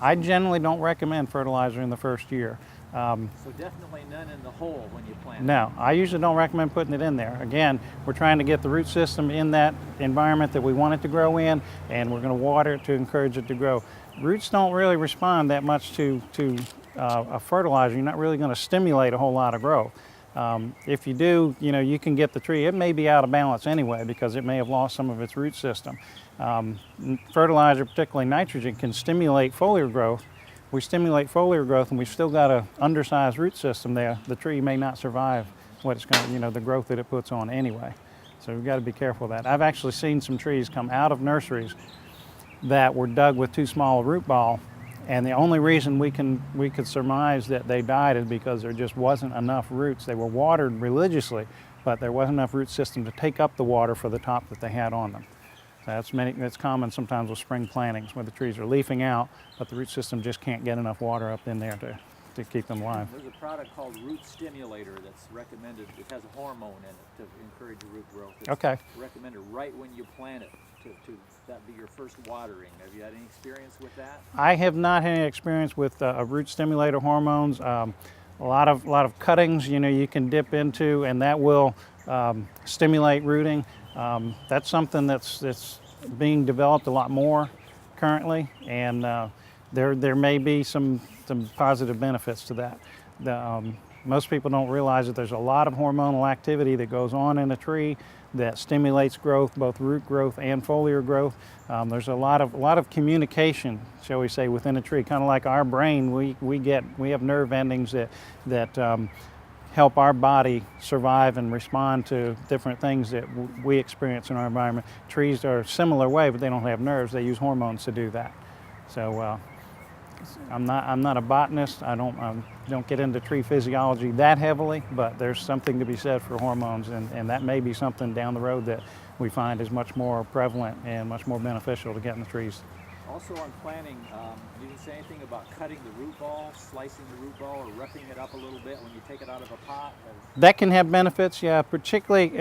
I generally don't recommend fertilizer in the first year. So definitely none in the hole when you plant. No, I usually don't recommend putting it in there. Again, we're trying to get the root system in that environment that we want it to grow in, and we're going to water it to encourage it to grow. Roots don't really respond that much to a fertilizer. You're not really going to stimulate a whole lot of growth. If you do, you can get the tree. It may be out of balance anyway because it may have lost some of its root system. Fertilizer, particularly nitrogen, can stimulate foliar growth. We stimulate foliar growth and we've still got an undersized root system there. The tree may not survive what it's going to, the growth that it puts on anyway. So we've got to be careful of that. I've actually seen some trees come out of nurseries that were dug with too small a root ball, and the only reason we could surmise that they died is because there just wasn't enough roots. They were watered religiously, but there wasn't enough root system to take up the water for the top that they had on them. That's common sometimes with spring plantings where the trees are leafing out, but the root system just can't get enough water up in there to keep them alive. There's a product called Root Stimulator that's recommended. It has a hormone in it to encourage root growth. It's okay. recommended right when you plant it to that be your first watering. Have you had any experience with that? I have not had any experience with root stimulator hormones. A lot of cuttings, you can dip into, and that will stimulate rooting. That's something that's being developed a lot more currently, and there may be some positive benefits to that. Most people don't realize that there's a lot of hormonal activity that goes on in a tree that stimulates growth, both root growth and foliar growth. There's a lot of communication, shall we say, within a tree. Kind of like our brain, we have nerve endings that help our body survive and respond to different things that we experience in our environment. Trees are a similar way, but they don't have nerves. They use hormones to do that. So I'm not a botanist. I don't get into tree physiology that heavily, but there's something to be said for hormones, and that may be something down the road that we find is much more prevalent and much more beneficial to get in the trees. Also on planting, you didn't say anything about cutting the root ball, slicing the root ball, or roughing it up a little bit when you take it out of a pot? That can have benefits, yeah, particularly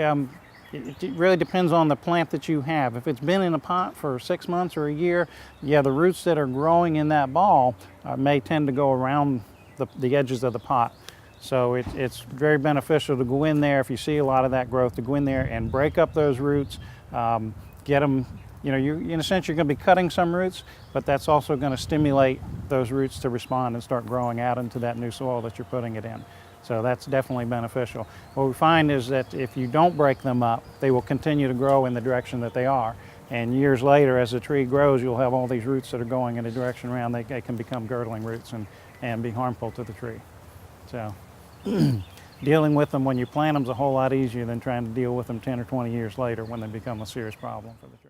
it really depends on the plant that you have. If it's been in a pot for 6 months or a year, yeah, the roots that are growing in that ball may tend to go around the edges of the pot. So it's very beneficial to go in there if you see a lot of that growth, to go in there and break up those roots, get them. In a sense, you're going to be cutting some roots, but that's also going to stimulate those roots to respond and start growing out into that new soil that you're putting it in. So that's definitely beneficial. What we find is that if you don't break them up, they will continue to grow in the direction that they are. And years later, as the tree grows, you'll have all these roots that are going in a direction around. They can become girdling roots and be harmful to the tree. So dealing with them when you plant them is a whole lot easier than trying to deal with them 10 or 20 years later when they become a serious problem for the tree.